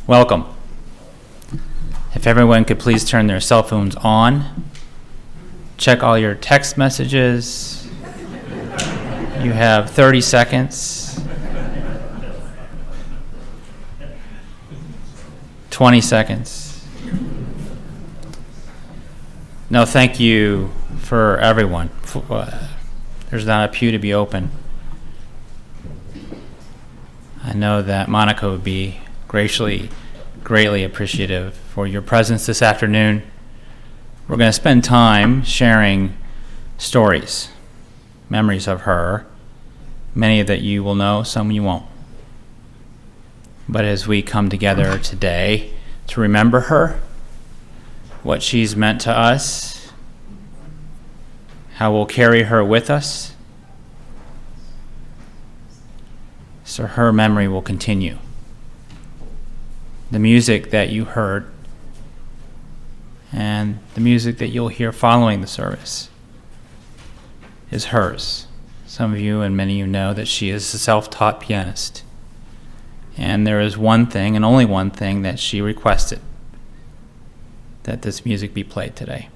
Welcome. If everyone could please turn their cell phones on, check all your text messages. You have 30 seconds. 20 seconds. No, thank you for everyone. There's not a pew to be open. I know that Monica would be greatly appreciative for your presence this afternoon. We're going to spend time sharing stories, memories of her, many that you will know, some you won't. But as we come together today to remember her, what she's meant to us, how we'll carry her with us, so her memory will continue. The music that you heard and the music that you'll hear following the service is hers. Some of you and many of you know that she is a self-taught pianist. And there is one thing and only one thing that she requested, that this music be played today.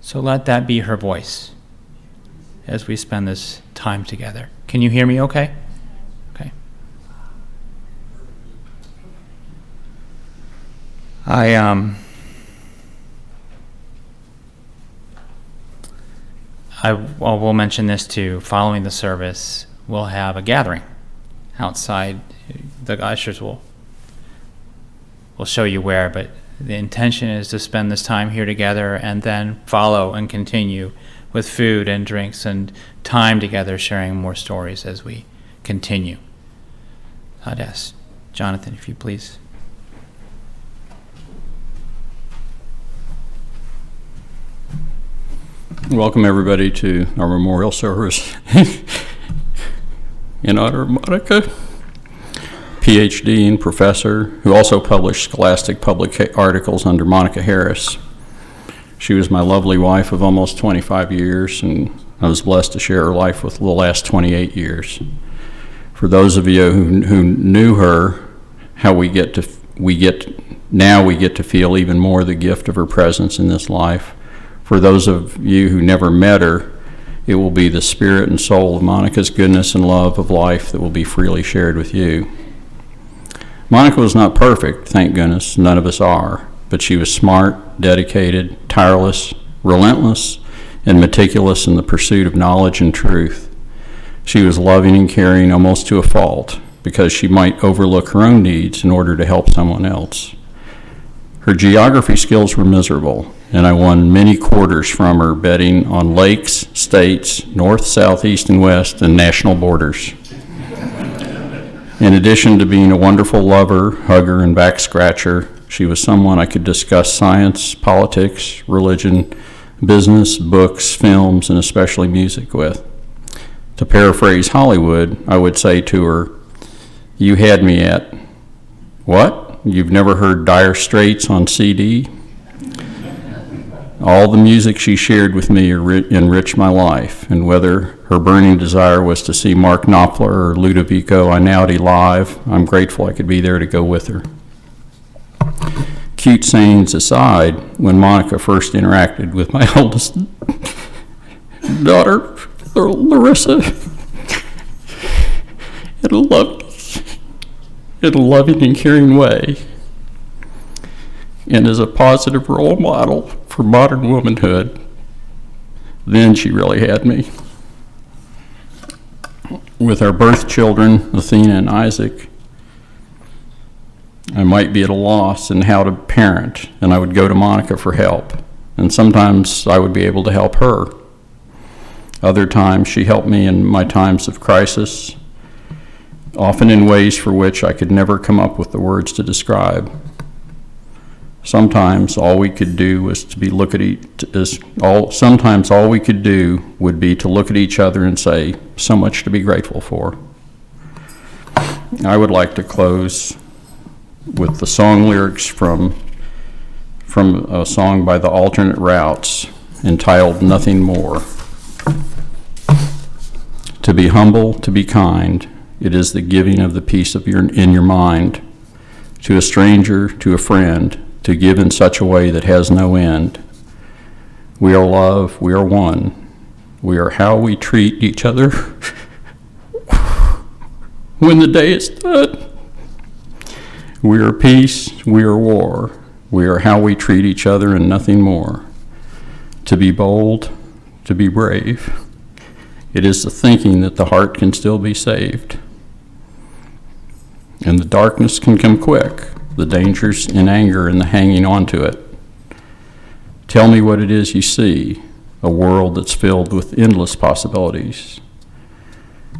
So let that be her voice as we spend this time together. Can you hear me okay? Okay. We'll mention this too. Following the service, we'll have a gathering outside. The ushers will show you where, but the intention is to spend this time here together and then follow and continue with food and drinks and time together, sharing more stories as we continue. I'd ask Jonathan, if you please. Welcome everybody to our memorial service in honor of Monica, PhD and professor, who also published scholastic public articles under Monica Harris. She was my lovely wife of almost 25 years, and I was blessed to share her life with the last 28 years. For those of you who knew her, we get to feel even more the gift of her presence in this life. For those of you who never met her, it will be the spirit and soul of Monica's goodness and love of life that will be freely shared with you. Monica was not perfect, thank goodness, none of us are, but she was smart, dedicated, tireless, relentless, and meticulous in the pursuit of knowledge and truth. She was loving and caring almost to a fault, because she might overlook her own needs in order to help someone else. Her geography skills were miserable, and I won many quarters from her betting on lakes, states, north, south, east, and west, and national borders. In addition to being a wonderful lover, hugger, and back scratcher, she was someone I could discuss science, politics, religion, business, books, films, and especially music with. To paraphrase Hollywood, I would say to her, "You had me at, what? You've never heard Dire Straits on CD?" All the music she shared with me enriched my life, and whether her burning desire was to see Mark Knopfler or Ludovico Einaudi live, I'm grateful I could be there to go with her. Cute sayings aside, when Monica first interacted with my oldest daughter, Larissa, in a loving and caring way, and as a positive role model for modern womanhood, then she really had me. With our birth children, Athena and Isaac, I might be at a loss in how to parent, and I would go to Monica for help. And sometimes I would be able to help her. Other times she helped me in my times of crisis, often in ways for which I could never come up with the words to describe. Sometimes all we could do would be to look at each other and say, "So much to be grateful for." I would like to close with the song lyrics from a song by the Alternate Routes entitled "Nothing More." To be humble, to be kind, it is the giving of the peace in your mind. to a stranger, to a friend, to give in such a way that has no end. We are love, we are one. We are how we treat each other when the day is done. We are peace, we are war. We are how we treat each other and nothing more. To be bold, to be brave. It is the thinking that the heart can still be saved. And the darkness can come quick, the dangers in anger and the hanging on to it. Tell me what it is you see, a world that's filled with endless possibilities.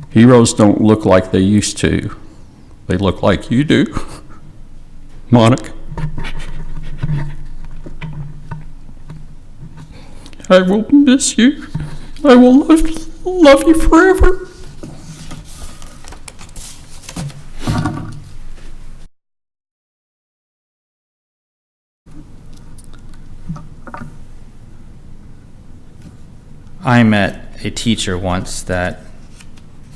Heroes don't look like they used to. They look like you do, Monica. I will miss you. I will love you forever. I met a teacher once that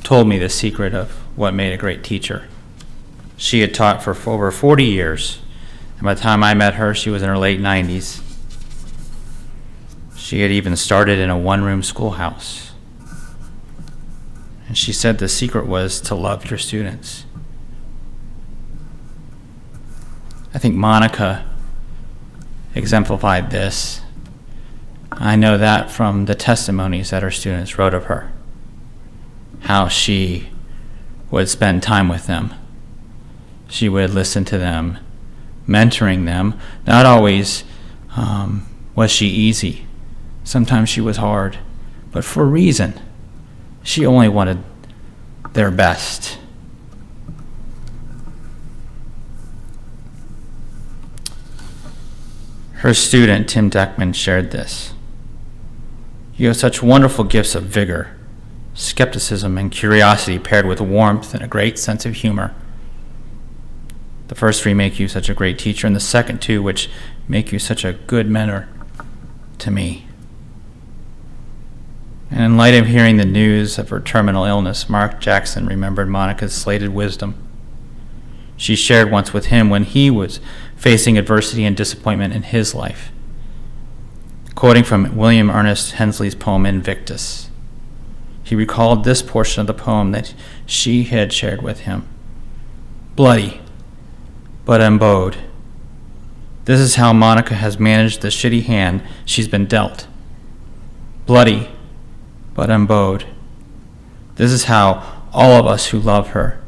told me the secret of what made a great teacher. She had taught for over 40 years, and by the time I met her, she was in her late 90s. She had even started in a one-room schoolhouse. And she said the secret was to love your students. I think Monica exemplified this. I know that from the testimonies that her students wrote of her, how she would spend time with them. She would listen to them, mentoring them. Not always was she easy. Sometimes she was hard, but for a reason. She only wanted their best. Her student, Tim Deckman, shared this. You have such wonderful gifts of vigor, skepticism, and curiosity paired with warmth and a great sense of humor. The first three make you such a great teacher, and the second two, which make you such a good mentor to me. And in light of hearing the news of her terminal illness, Mark Jackson remembered Monica's slated wisdom. She shared once with him when he was facing adversity and disappointment in his life. Quoting from William Ernest Henley's poem Invictus, he recalled this portion of the poem that she had shared with him. Bloody, but unbowed. This is how Monica has managed the shitty hand she's been dealt. Bloody, but unbowed. This is how all of us who love her,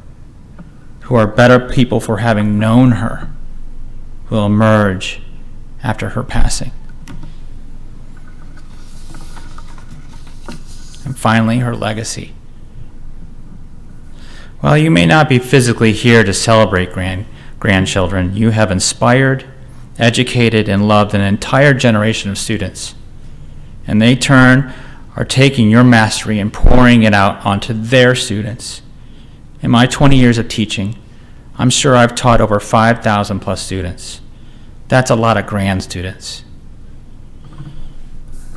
who are better people for having known her, will emerge after her passing. And finally, her legacy. While you may not be physically here to celebrate grandchildren, you have inspired, educated, and loved an entire generation of students. And they are taking your mastery and pouring it out onto their students. In my 20 years of teaching, I'm sure I've taught over 5,000 plus students. That's a lot of grand students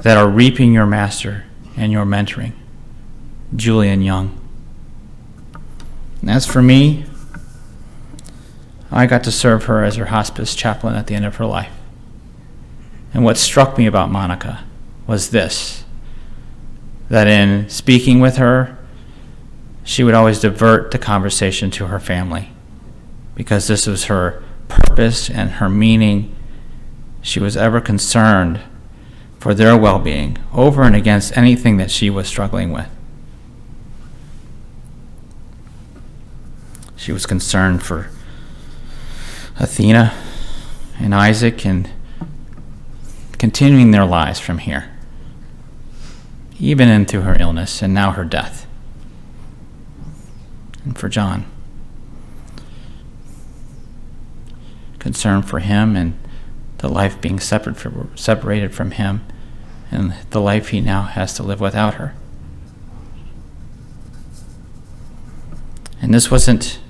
that are reaping your master and your mentoring. Julian Young. And as for me, I got to serve her as her hospice chaplain at the end of her life. And what struck me about Monica was this, that in speaking with her, she would always divert the conversation to her family, because this was her purpose and her meaning. She was ever concerned for their well-being over and against anything that she was struggling with. She was concerned for Athena and Isaac and continuing their lives from here, even into her illness and now her death. And for John, concern for him and the life being separated from him and the life he now has to live without her. And this wasn't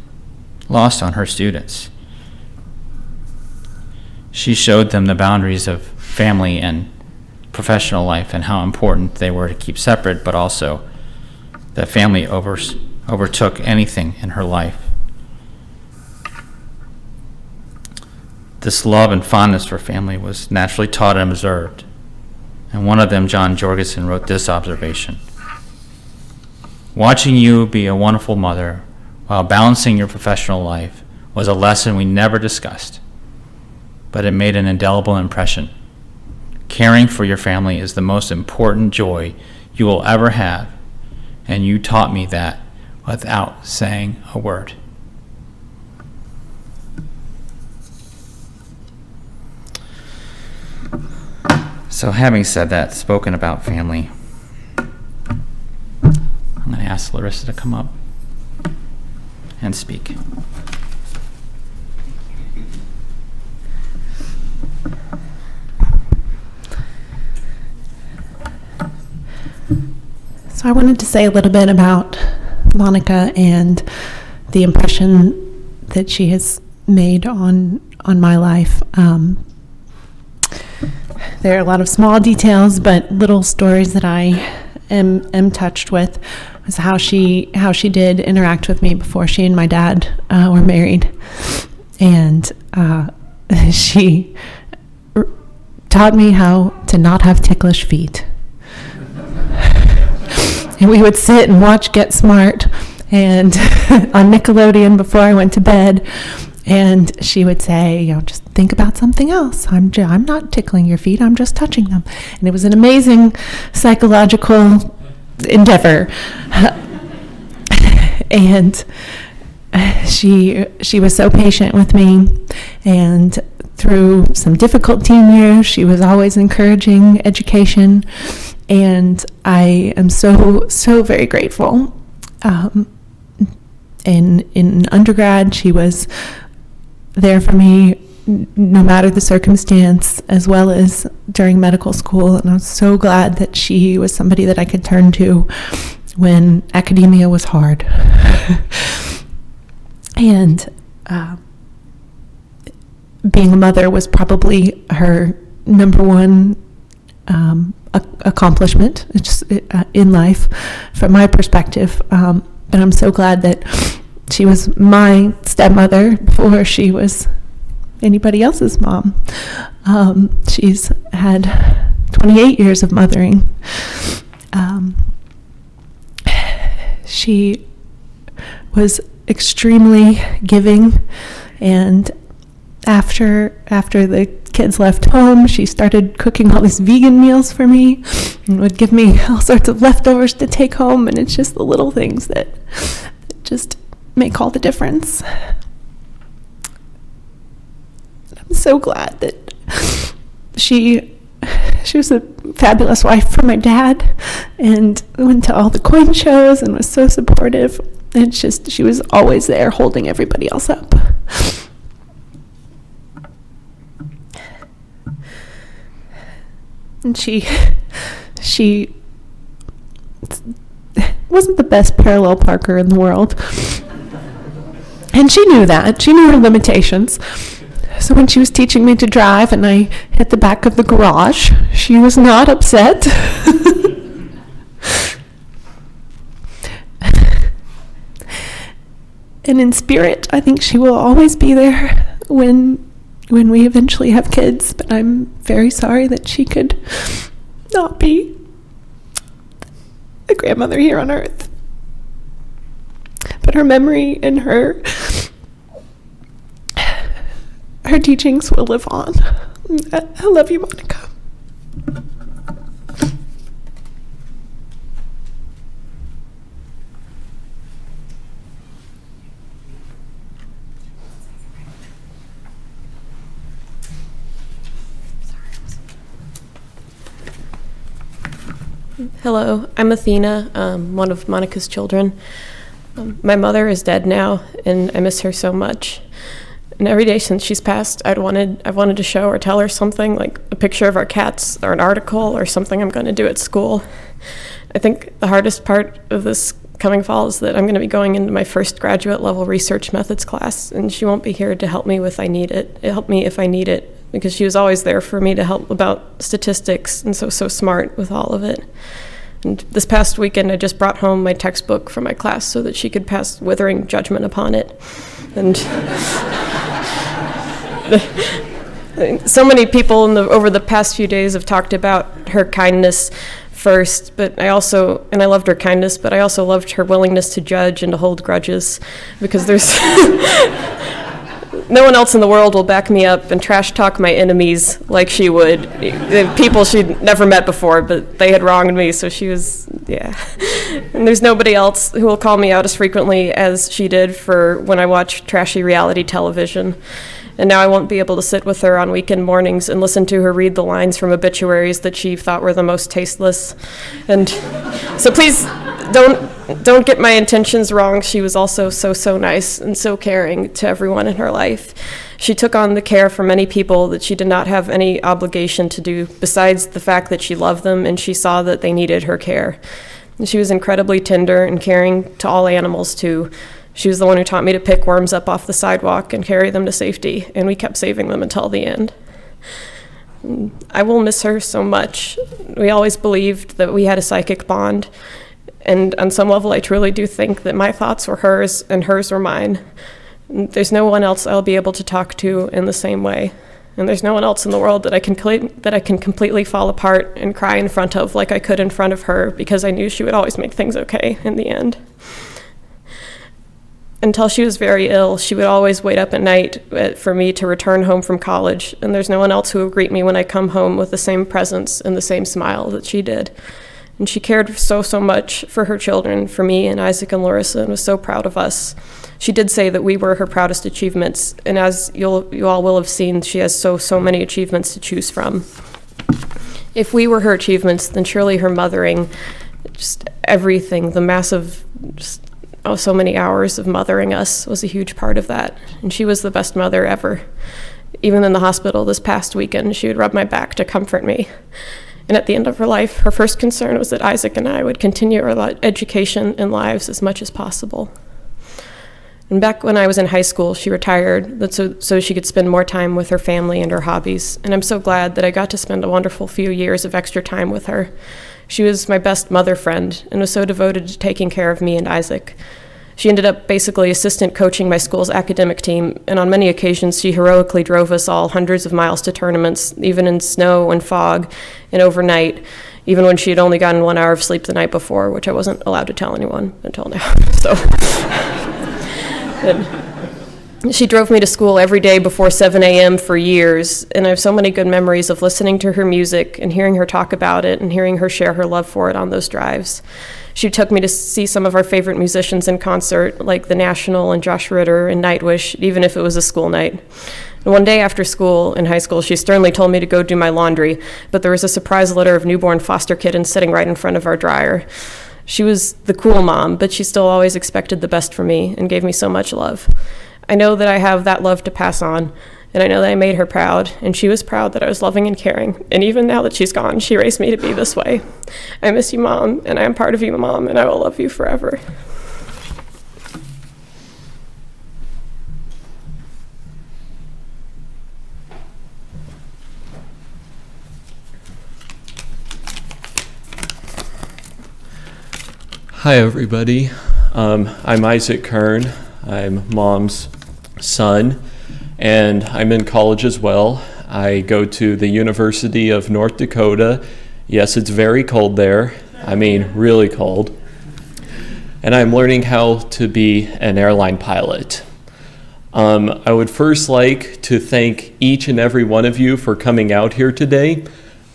lost on her students. She showed them the boundaries of family and professional life and how important they were to keep separate, but also that family overtook anything in her life. this love and fondness for family was naturally taught and observed. And one of them, John Jorgensen, wrote this observation: watching you be a wonderful mother while balancing your professional life was a lesson we never discussed, but it made an indelible impression. Caring for your family is the most important joy you will ever have, and you taught me that without saying a word. So having said that, spoken about family, I'm going to ask Larissa to come up and speak. So I wanted to say a little bit about Monica and the impression that she has made on my life. There are a lot of small details, but little stories that I am touched with. Was how she did interact with me before she and my dad were married, and she taught me how to not have ticklish feet. And we would sit and watch Get Smart and on Nickelodeon before I went to bed. And she would say, just think about something else. I'm not tickling your feet. I'm just touching them. And it was an amazing psychological endeavor. And she was so patient with me. And through some difficult teen years, she was always encouraging education. And I am so very grateful. In undergrad, she was there for me no matter the circumstance, as well as during medical school. And I was so glad that she was somebody that I could turn to when academia was hard. And being a mother was probably her number one accomplishment in life from my perspective. But I'm so glad that she was my stepmother before she was anybody else's mom. She's had 28 years of mothering. She was extremely giving, and after the kids left home, she started cooking all these vegan meals for me and would give me all sorts of leftovers to take home. And it's just the little things that just make all the difference. I'm so glad that she was a fabulous wife for my dad and went to all the coin shows and was so supportive. And it's just, she was always there holding everybody else up. And she wasn't the best parallel parker in the world. And she knew that. She knew her limitations. So when she was teaching me to drive and I hit the back of the garage, she was not upset. And in spirit, I think she will always be there when we eventually have kids. But I'm very sorry that she could not be a grandmother here on earth. But her memory and her teachings will live on. I love you, Monica. Hello, I'm Athena, one of Monica's children. My mother is dead now, and I miss her so much. And every day since she's passed, I've wanted to show or tell her something, like a picture of our cats or an article or something I'm going to do at school. I think the hardest part of this coming fall is that I'm going to be going into my first graduate level research methods class, and she won't be here to help me if I need it, because she was always there for me to help about statistics and so smart with all of it. And this past weekend, I just brought home my textbook from my class so that she could pass withering judgment upon it. And So many people over the past few days have talked about her kindness first, but I loved her kindness, but I also loved her willingness to judge and to hold grudges, because there's no one else in the world will back me up and trash talk my enemies like she would. The people she'd never met before, but they had wronged me, so she was, yeah. And there's nobody else who will call me out as frequently as she did for when I watch trashy reality television. And now I won't be able to sit with her on weekend mornings and listen to her read the lines from obituaries that she thought were the most tasteless. And so please don't get my intentions wrong. She was also so nice and so caring to everyone in her life. She took on the care for many people that she did not have any obligation to do, besides the fact that she loved them and she saw that they needed her care. And she was incredibly tender and caring to all animals too. She was the one who taught me to pick worms up off the sidewalk and carry them to safety, and we kept saving them until the end. I will miss her so much. We always believed that we had a psychic bond, and on some level I truly do think that my thoughts were hers and hers were mine. There's no one else I'll be able to talk to in the same way, and there's no one else in the world that I can completely fall apart and cry in front of like I could in front of her, because I knew she would always make things okay in the end. Until she was very ill, she would always wait up at night for me to return home from college, and there's no one else who would greet me when I come home with the same presence and the same smile that she did. And she cared so much for her children, for me and Isaac and Larissa, and was so proud of us. She did say that we were her proudest achievements, and as you all will have seen, she has so many achievements to choose from. If we were her achievements, then surely her mothering, just everything, the massive, so many hours of mothering us was a huge part of that. And she was the best mother ever. Even in the hospital this past weekend, she would rub my back to comfort me. And at the end of her life, her first concern was that Isaac and I would continue our education and lives as much as possible. And back when I was in high school, she retired so she could spend more time with her family and her hobbies. And I'm so glad that I got to spend a wonderful few years of extra time with her. She was my best mother friend and was so devoted to taking care of me and Isaac. She ended up basically assistant coaching my school's academic team, and on many occasions she heroically drove us all hundreds of miles to tournaments, even in snow and fog and overnight, even when she had only gotten 1 hour of sleep the night before, which I wasn't allowed to tell anyone until now. She drove me to school every day before 7 a.m. for years, and I have so many good memories of listening to her music and hearing her talk about it and hearing her share her love for it on those drives. She took me to see some of our favorite musicians in concert, like The National and Josh Ritter and Nightwish, even if it was a school night. And one day after school, in high school, she sternly told me to go do my laundry, but there was a surprise litter of newborn foster kittens sitting right in front of our dryer. She was the cool mom, but she still always expected the best for me and gave me so much love. I know that I have that love to pass on, and I know that I made her proud, and she was proud that I was loving and caring. And even now that she's gone, she raised me to be this way. I miss you, Mom, and I am part of you, Mom, and I will love you forever. Hi, everybody. I'm Isaac Kern. I'm Mom's son, and I'm in college as well. I go to the University of North Dakota. Yes, it's very cold there. I mean, really cold. And I'm learning how to be an airline pilot. I would first like to thank each and every one of you for coming out here today.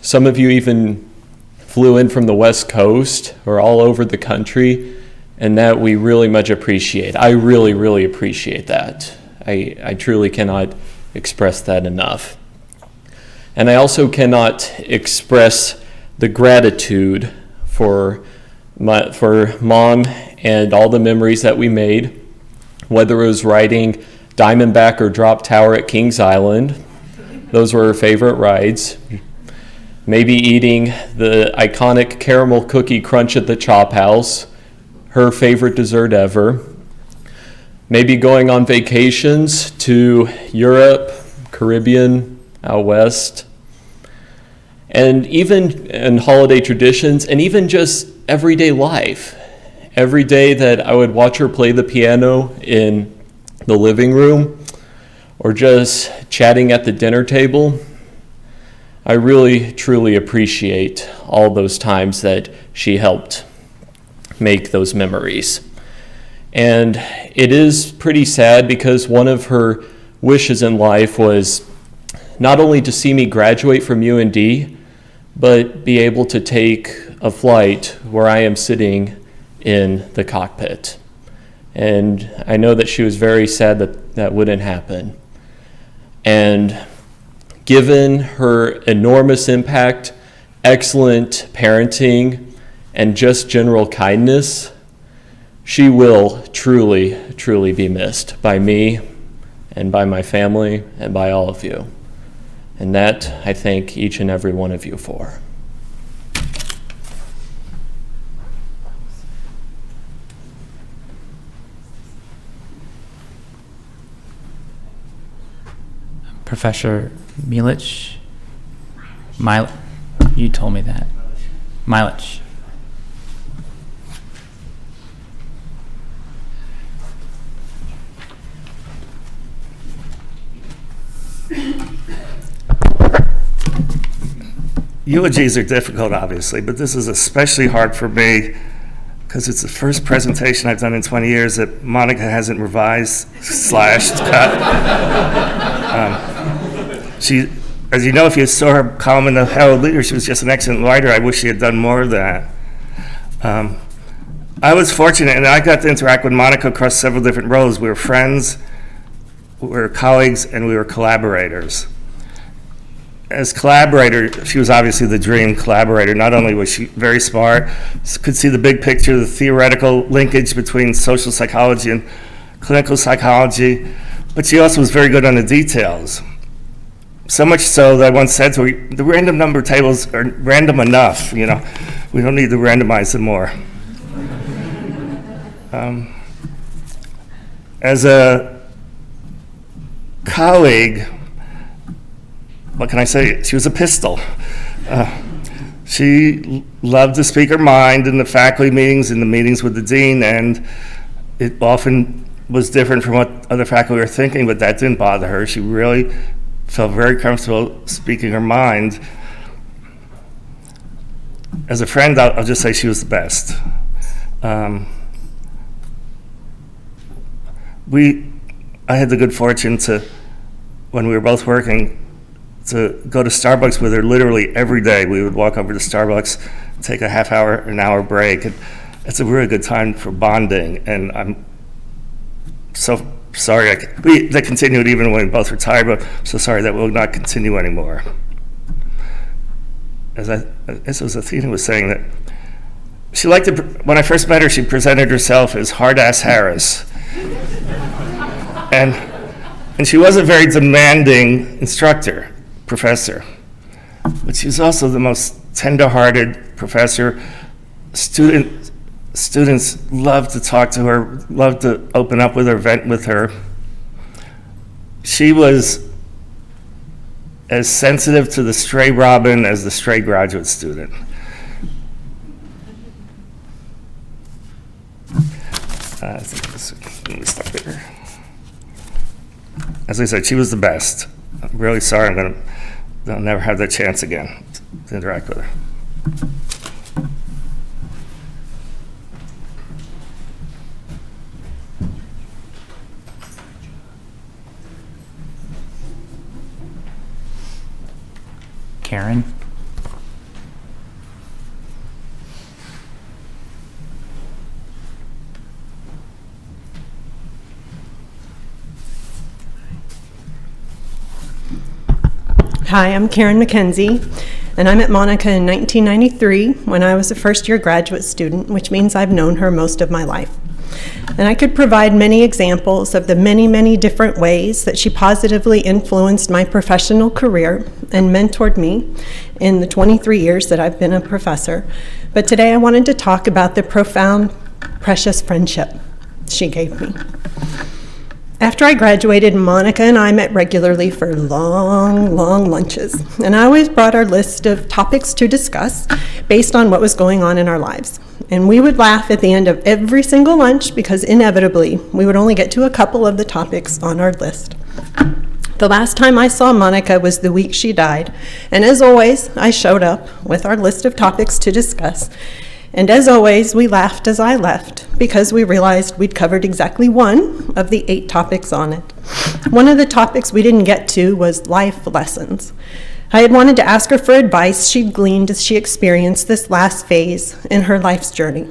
Some of you even flew in from the West Coast or all over the country, and that we really much appreciate. I really appreciate that. I truly cannot express that enough. And I also cannot express the gratitude for Mom and all the memories that we made, whether it was riding Diamondback or Drop Tower at Kings Island. Those were her favorite rides. Maybe eating the iconic caramel cookie crunch at the Chop House, her favorite dessert ever. Maybe going on vacations to Europe, Caribbean, out west. And even in holiday traditions, and even just everyday life. Every day that I would watch her play the piano in the living room, or just chatting at the dinner table, I really, truly appreciate all those times that she helped make those memories. And it is pretty sad because one of her wishes in life was not only to see me graduate from UND, but be able to take a flight where I am sitting in the cockpit. And I know that she was very sad that that wouldn't happen. And given her enormous impact, excellent parenting, and just general kindness, she will truly, truly be missed by me and by my family and by all of you. And that I thank each and every one of you for. Professor Milich? You told me that. Milich. Eulogies are difficult, obviously, but this is especially hard for me because it's the first presentation I've done in 20 years that Monica hasn't revised / cut. She, as you know, if you saw her column in the Herald Leader, she was just an excellent writer. I wish she had done more of that. I was fortunate, and I got to interact with Monica across several different roles. We were friends, we were colleagues, and we were collaborators. As collaborator, she was obviously the dream collaborator. Not only was she very smart, could see the big picture, the theoretical linkage between social psychology and clinical psychology, but she also was very good on the details. So much so that I once said to her, the random number tables are random enough, we don't need to randomize them more. As a colleague, what can I say? She was a pistol. She loved to speak her mind in the faculty meetings, in the meetings with the dean, and it often was different from what other faculty were thinking, but that didn't bother her. She really felt very comfortable speaking her mind. As a friend, I'll just say she was the best. I had the good fortune to, when we were both working, to go to Starbucks with her literally every day. We would walk over to Starbucks, take a half hour, an hour break. It's a really good time for bonding, and I'm so sorry that continued even when we both retired, but I'm so sorry that will not continue anymore. As it was Athena was saying that she liked to, when I first met her, she presented herself as Hard-Ass Harris. And she was a very demanding professor, but she was also the most tender-hearted professor. Students loved to talk to her, loved to open up with her, vent with her. She was as sensitive to the stray robin as the stray graduate student. Let me stop there. As I said, she was the best. I'm really sorry. I'll never have that chance again to interact with her. Karen? Hi, I'm Karen McKenzie, and I met Monica in 1993 when I was a first-year graduate student, which means I've known her most of my life. And I could provide many examples of the many, many different ways that she positively influenced my professional career and mentored me in the 23 years that I've been a professor. But today I wanted to talk about the profound, precious friendship she gave me. After I graduated, Monica and I met regularly for long, long lunches, and I always brought our list of topics to discuss based on what was going on in our lives. And we would laugh at the end of every single lunch because inevitably we would only get to a couple of the topics on our list. The last time I saw Monica was the week she died, and as always, I showed up with our list of topics to discuss. And as always, we laughed as I left because we realized we'd covered exactly one of the 8 topics on it. One of the topics we didn't get to was life lessons. I had wanted to ask her for advice she'd gleaned as she experienced this last phase in her life's journey.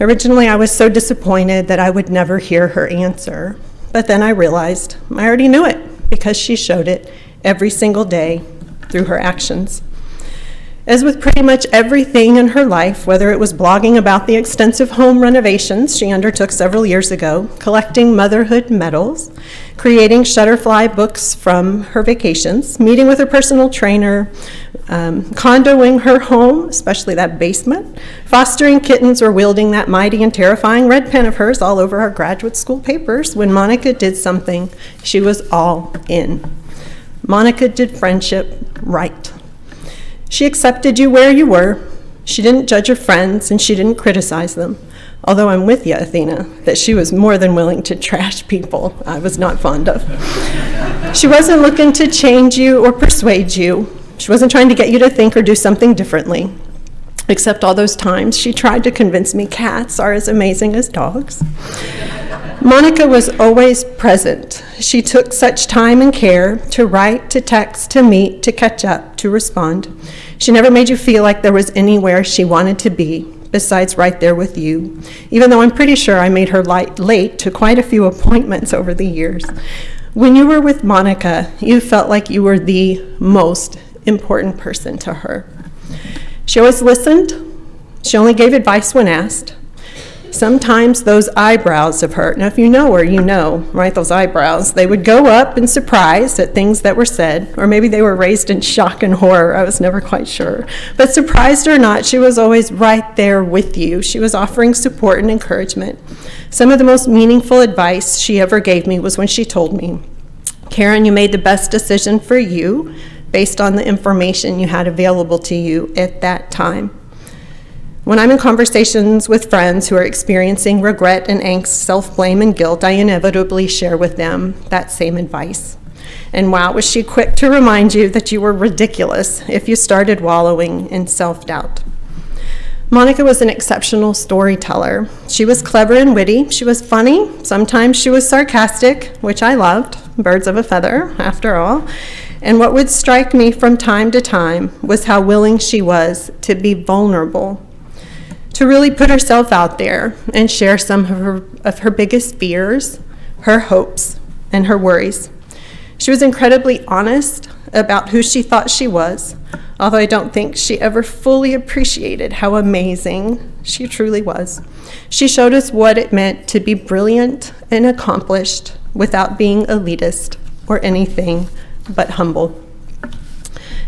Originally, I was so disappointed that I would never hear her answer, but then I realized I already knew it because she showed it every single day through her actions. As with pretty much everything in her life, whether it was blogging about the extensive home renovations she undertook several years ago, collecting motherhood medals, creating Shutterfly books from her vacations, meeting with her personal trainer, condoing her home, especially that basement, fostering kittens, or wielding that mighty and terrifying red pen of hers all over our graduate school papers, when Monica did something, she was all in. Monica did friendship right. She accepted you where you were. She didn't judge her friends, and she didn't criticize them. Although I'm with you, Athena, that she was more than willing to trash people I was not fond of. She wasn't looking to change you or persuade you. She wasn't trying to get you to think or do something differently. Except all those times she tried to convince me cats are as amazing as dogs. Monica was always present. She took such time and care to write, to text, to meet, to catch up, to respond. She never made you feel like there was anywhere she wanted to be besides right there with you, even though I'm pretty sure I made her late to quite a few appointments over the years. When you were with Monica, you felt like you were the most important person to her. She always listened. She only gave advice when asked. Sometimes those eyebrows of her, now if you know her, you know, right, those eyebrows, they would go up in surprise at things that were said, or maybe they were raised in shock and horror, I was never quite sure. But surprised or not, she was always right there with you. She was offering support and encouragement. Some of the most meaningful advice she ever gave me was when she told me, "Karen, you made the best decision for you based on the information you had available to you at that time." When I'm in conversations with friends who are experiencing regret and angst, self-blame and guilt, I inevitably share with them that same advice. And wow, was she quick to remind you that you were ridiculous if you started wallowing in self-doubt. Monica was an exceptional storyteller. She was clever and witty. She was funny. Sometimes she was sarcastic, which I loved. Birds of a feather, after all. And what would strike me from time to time was how willing she was to be vulnerable, to really put herself out there and share some of her biggest fears, her hopes, and her worries. She was incredibly honest about who she thought she was, although I don't think she ever fully appreciated how amazing she truly was. She showed us what it meant to be brilliant and accomplished without being elitist or anything but humble.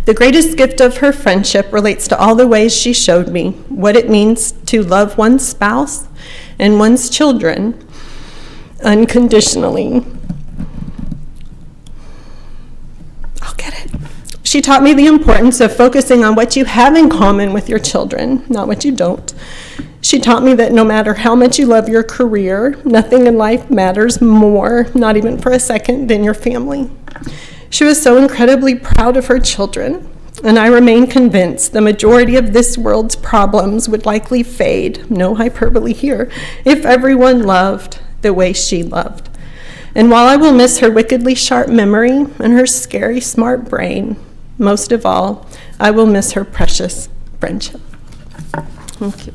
The greatest gift of her friendship relates to all the ways she showed me what it means to love one's spouse and one's children unconditionally. I'll get it. She taught me the importance of focusing on what you have in common with your children, not what you don't. She taught me that no matter how much you love your career, nothing in life matters more, not even for a second, than your family. She was so incredibly proud of her children, and I remain convinced the majority of this world's problems would likely fade, no hyperbole here, if everyone loved the way she loved. And while I will miss her wickedly sharp memory and her scary smart brain, most of all, I will miss her precious friendship. Thank you.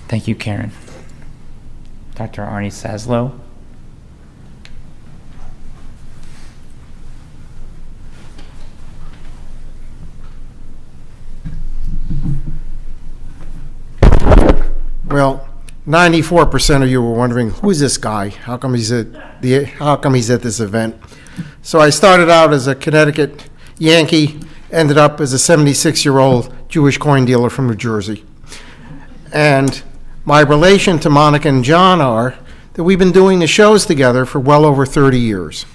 Thank you, Karen. Dr. Arnie Saslow. Well, 94% of you were wondering, who is this guy? How come he's at this event? So I started out as a Connecticut Yankee, ended up as a 76-year-old Jewish coin dealer from New Jersey. And my relation to Monica and John are that we've been doing the shows together for well over 30 years.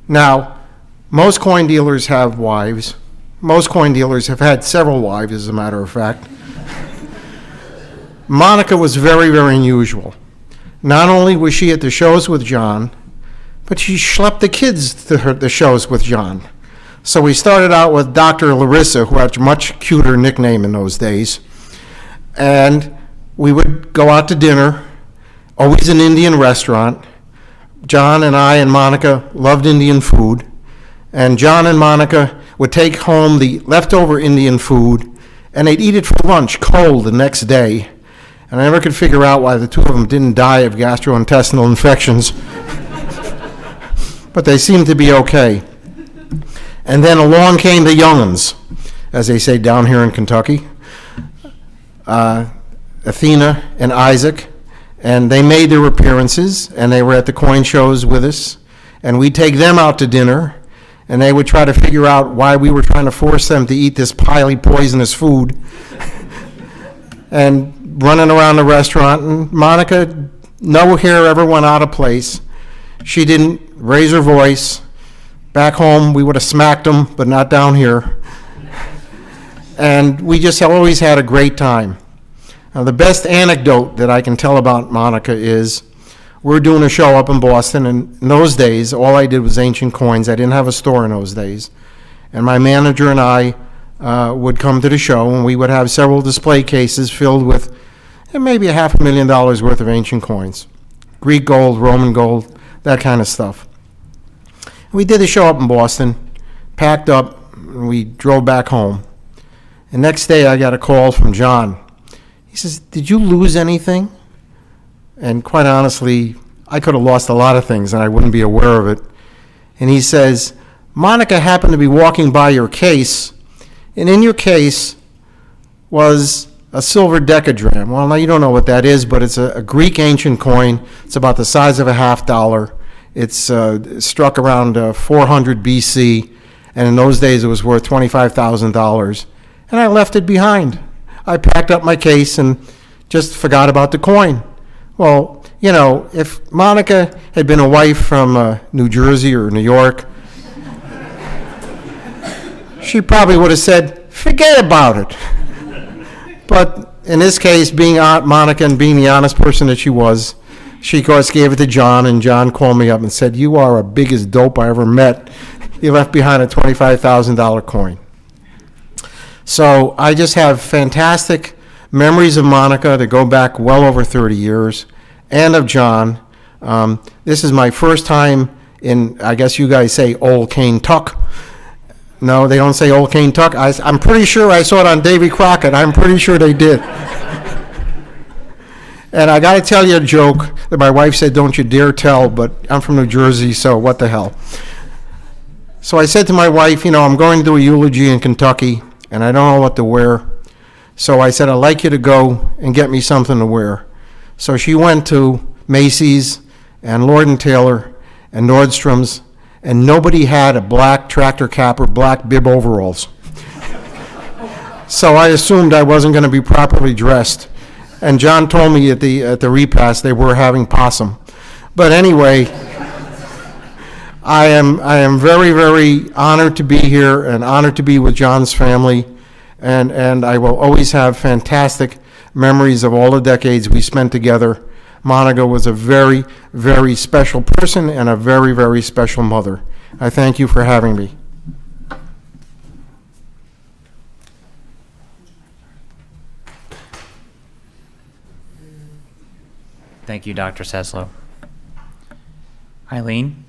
Now, most coin dealers have wives. Most coin dealers have had several wives, as a matter of fact. Monica was very, very unusual. Not only was she at the shows with John, but she schlepped the kids to the shows with John. So we started out with Dr. Larissa, who had a much cuter nickname in those days. And we would go out to dinner, always an Indian restaurant. John and I and Monica loved Indian food. And John and Monica would take home the leftover Indian food, and they'd eat it for lunch, cold, the next day. And I never could figure out why the two of them didn't die of gastrointestinal infections. But they seemed to be okay. And then along came the young'uns, as they say down here in Kentucky, Athena and Isaac, and they made their appearances, and they were at the coin shows with us, and we'd take them out to dinner, and they would try to figure out why we were trying to force them to eat this highly poisonous food, and running around the restaurant, and Monica, no hair ever went out of place. She didn't raise her voice. Back home, we would have smacked them, but not down here. And we just always had a great time. Now, the best anecdote that I can tell about Monica is we're doing a show up in Boston, and in those days, all I did was ancient coins. I didn't have a store in those days. And my manager and I would come to the show, and we would have several display cases filled with maybe $500,000 worth of ancient coins. Greek gold, Roman gold, that kind of stuff. We did the show up in Boston, packed up, and we drove back home. The next day, I got a call from John. He says, "Did you lose anything?" And quite honestly, I could have lost a lot of things, and I wouldn't be aware of it. And he says, "Monica happened to be walking by your case, and in your case was a silver decagram." Well, now you don't know what that is, but it's a Greek ancient coin. It's about the size of a $50. It's struck around 400 BC, and in those days it was worth $25,000. And I left it behind. I packed up my case and just forgot about the coin. Well, you know, if Monica had been a wife from New Jersey or New York, she probably would have said, "Forget about it." But in this case, being Aunt Monica and being the honest person that she was, she, of course, gave it to John, and John called me up and said, "You are the biggest dope I ever met. You left behind a $25,000 coin." So I just have fantastic memories of Monica that go back well over 30 years, and of John. This is my first time in, I guess you guys say, Old Cane Tuck. No, they don't say Old Cane Tuck. I'm pretty sure I saw it on Davy Crockett. I'm pretty sure they did. And I got to tell you a joke that my wife said, "Don't you dare tell," but I'm from New Jersey, so what the hell. So I said to my wife, you know, I'm going to do a eulogy in Kentucky, and I don't know what to wear. So I said, I'd like you to go and get me something to wear. So she went to Macy's and Lord & Taylor and Nordstrom's, and nobody had a black tractor cap or black bib overalls. So I assumed I wasn't going to be properly dressed. And John told me at the repast they were having possum. But anyway, I am very, very honored to be here and honored to be with John's family. And I will always have fantastic memories of all the decades we spent together. Monica was a very, very special person and a very, very special mother. I thank you for having me. Thank you, Dr. Seslow. Eileen?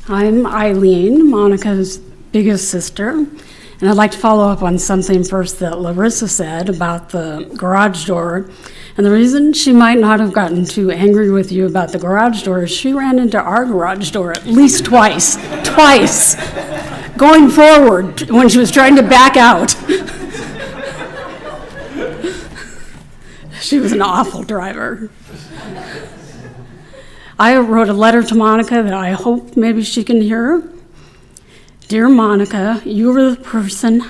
I'm Eileen, Monica's biggest sister, and I'd like to follow up on something first that Larissa said about the garage door. And the reason she might not have gotten too angry with you about the garage door is she ran into our garage door at least twice, going forward when she was trying to back out. She was an awful driver. I wrote a letter to Monica that I hope maybe she can hear. Dear Monica, you were the person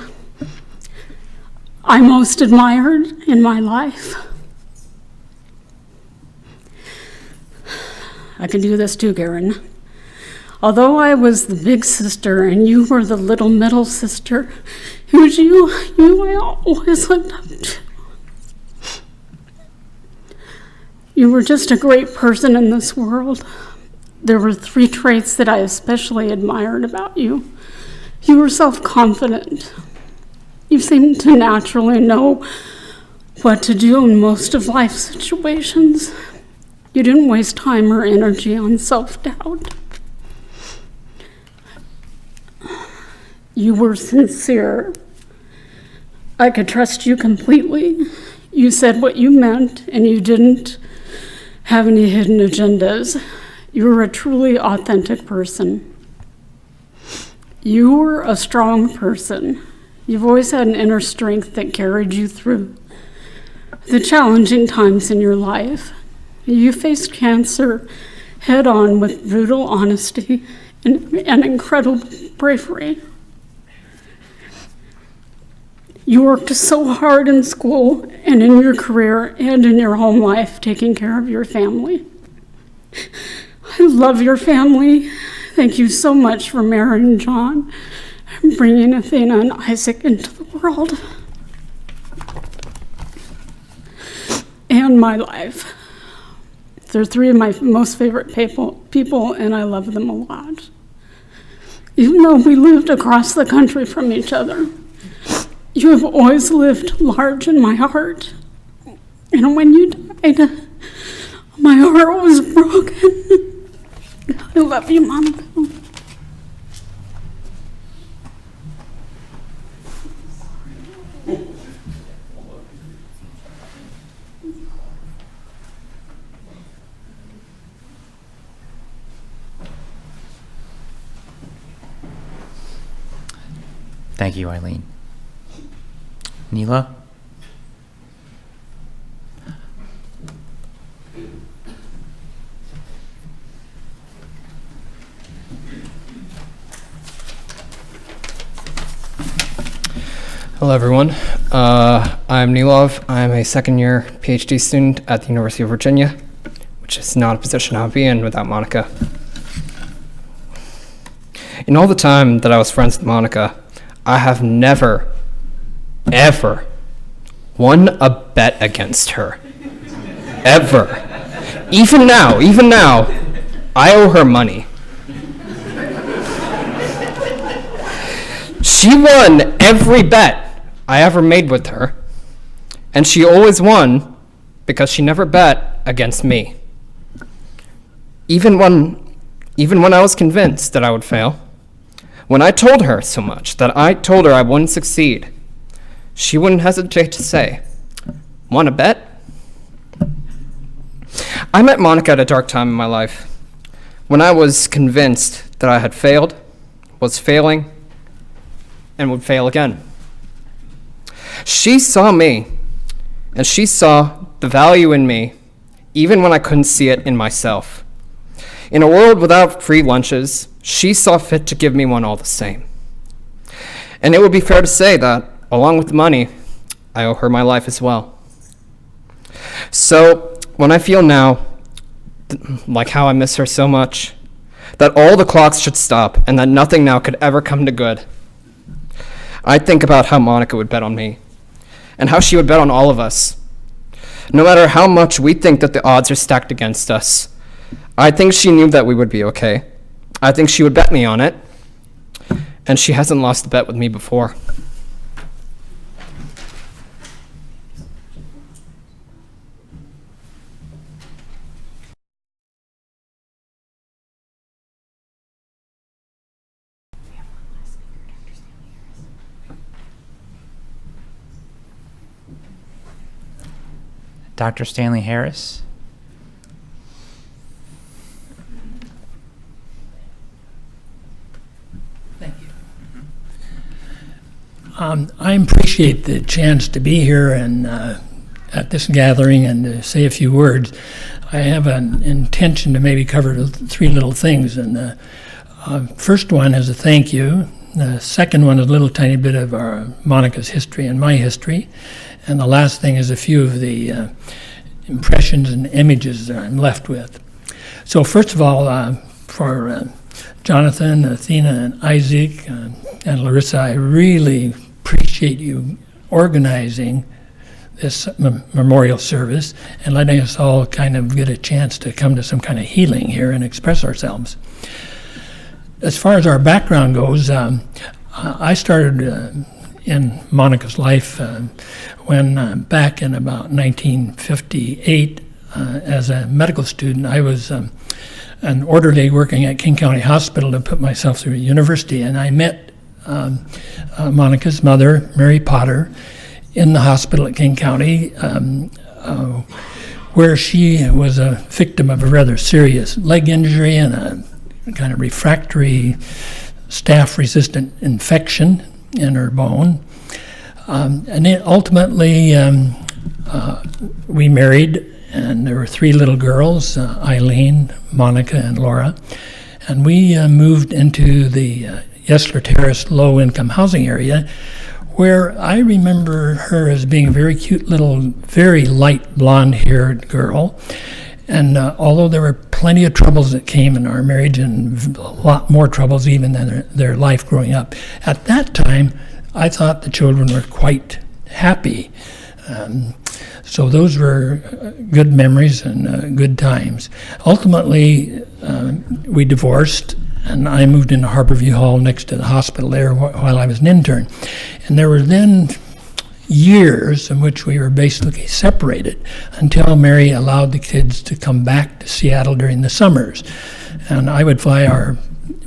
I most admired in my life. I can do this too, Karen. Although I was the big sister and you were the little middle sister, it was you I always looked up to. You were just a great person in this world. There were 3 traits that I especially admired about you. You were self-confident. You seemed to naturally know what to do in most of life's situations. You didn't waste time or energy on self-doubt. You were sincere. I could trust you completely. You said what you meant, and you didn't have any hidden agendas. You were a truly authentic person. You were a strong person. You've always had an inner strength that carried you through the challenging times in your life. You faced cancer head on with brutal honesty and incredible bravery. You worked so hard in school and in your career and in your home life, taking care of your family. I love your family. Thank you so much for marrying John and bringing Athena and Isaac into the world and my life. They're 3 of my most favorite people, and I love them a lot. Even though we lived across the country from each other, you have always lived large in my heart. And when you died, my heart was broken. I love you, Monica. Thank you, Eileen. Neela? Hello, everyone. I'm Nilov. I'm a second-year PhD student at the University of Virginia, which is not a position I would be in without Monica. In all the time that I was friends with Monica, I have never, ever won a bet against her. Ever. Even now, I owe her money. She won every bet I ever made with her, and she always won because she never bet against me. Even when I was convinced that I would fail, when I told her so much that I told her I wouldn't succeed, she wouldn't hesitate to say, "Want to bet?" I met Monica at a dark time in my life, when I was convinced that I had failed, was failing, and would fail again. She saw me, and she saw the value in me, even when I couldn't see it in myself. In a world without free lunches, she saw fit to give me one all the same. And it would be fair to say that, along with the money, I owe her my life as well. So, when I feel now, like how I miss her so much, that all the clocks should stop and that nothing now could ever come to good, I think about how Monica would bet on me, and how she would bet on all of us. No matter how much we think that the odds are stacked against us, I think she knew that we would be okay. I think she would bet me on it, and she hasn't lost a bet with me before. Dr. Stanley Harris? I appreciate the chance to be here and at this gathering and to say a few words. I have an intention to maybe cover 3 little things. And the first one is a thank you. The second one is a little tiny bit of Monica's history and my history. And the last thing is a few of the impressions and images that I'm left with. So first of all, for Jonathan, Athena, and Isaac, and Larissa, I really appreciate you organizing this memorial service and letting us all kind of get a chance to come to some kind of healing here and express ourselves. As far as our background goes, I started in Monica's life when back in about 1958 as a medical student. I was an orderly working at King County Hospital to put myself through university, and I met Monica's mother, Mary Potter, in the hospital at King County, where she was a victim of a rather serious leg injury and a kind of refractory staph-resistant infection in her bone. And then ultimately, we married, and there were 3 little girls, Eileen, Monica, and Laura. And we moved into the Yesler Terrace low-income housing area, where I remember her as being a very cute little, very light blonde-haired girl. And although there were plenty of troubles that came in our marriage, and a lot more troubles even than their life growing up, at that time, I thought the children were quite happy. So those were good memories and good times. Ultimately, we divorced, and I moved into Harborview Hall next to the hospital there while I was an intern. And there were then years in which we were basically separated until Mary allowed the kids to come back to Seattle during the summers. And I would fly our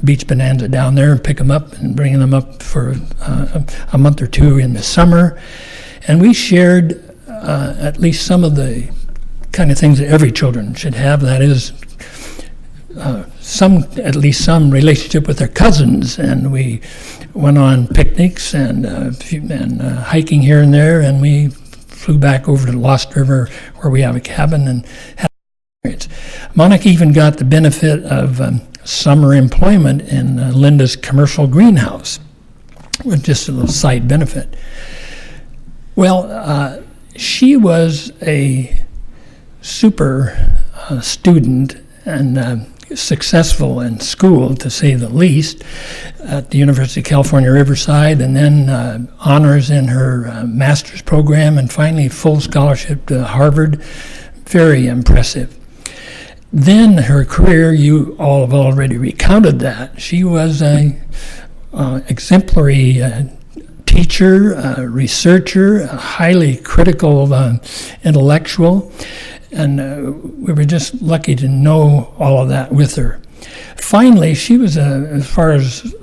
Beach Bonanza down there and pick them up and bring them up for a month or 2 in the summer. And we shared at least some of the kind of things that every children should have. That is, at least some relationship with their cousins, and we went on picnics and hiking here and there, and we flew back over to the Lost River where we have a cabin and had an experience. Monica even got the benefit of summer employment in Linda's commercial greenhouse, with just a little side benefit. Well, she was a super student and successful in school, to say the least, at the University of California, Riverside, and then honors in her master's program, and finally full scholarship to Harvard. Very impressive. Then her career, you all have already recounted that. She was a exemplary teacher, researcher, a highly critical intellectual. And we were just lucky to know all of that with her. Finally, she was, as far as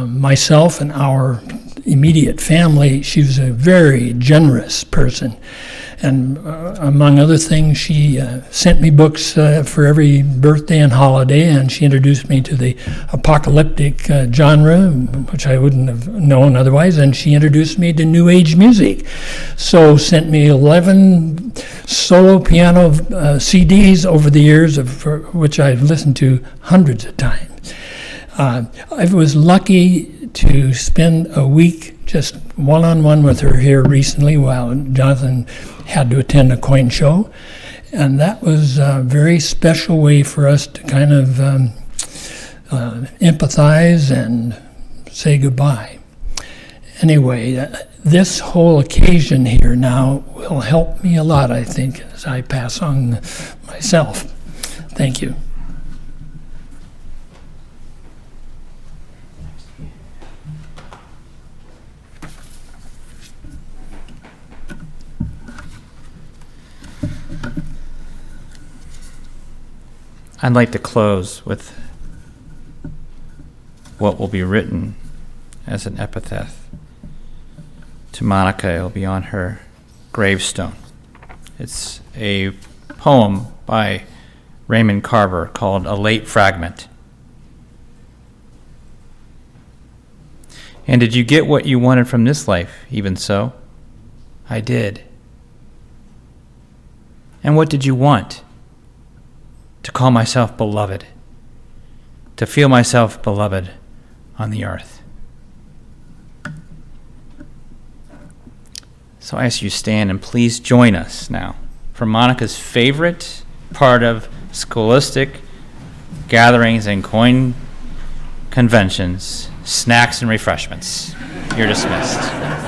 myself and our immediate family, she was a very generous person. And among other things, she sent me books for every birthday and holiday, and she introduced me to the apocalyptic genre, which I wouldn't have known otherwise, and she introduced me to New Age music. So sent me 11 solo piano CDs over the years, which I've listened to hundreds of times. I was lucky to spend a week just one-on-one with her here recently while Jonathan had to attend a coin show. And that was a very special way for us to kind of empathize and say goodbye. Anyway, this whole occasion here now will help me a lot, I think, as I pass on myself. Thank you. I'd like to close with what will be written as an epitaph to Monica. It'll be on her gravestone. It's a poem by Raymond Carver called A Late Fragment. And did you get what you wanted from this life? Even so, I did. And what did you want? To call myself beloved, to feel myself beloved on the earth. So I ask you to stand and please join us now for Monica's favorite part of scholastic gatherings and coin conventions, snacks, and refreshments. You're dismissed.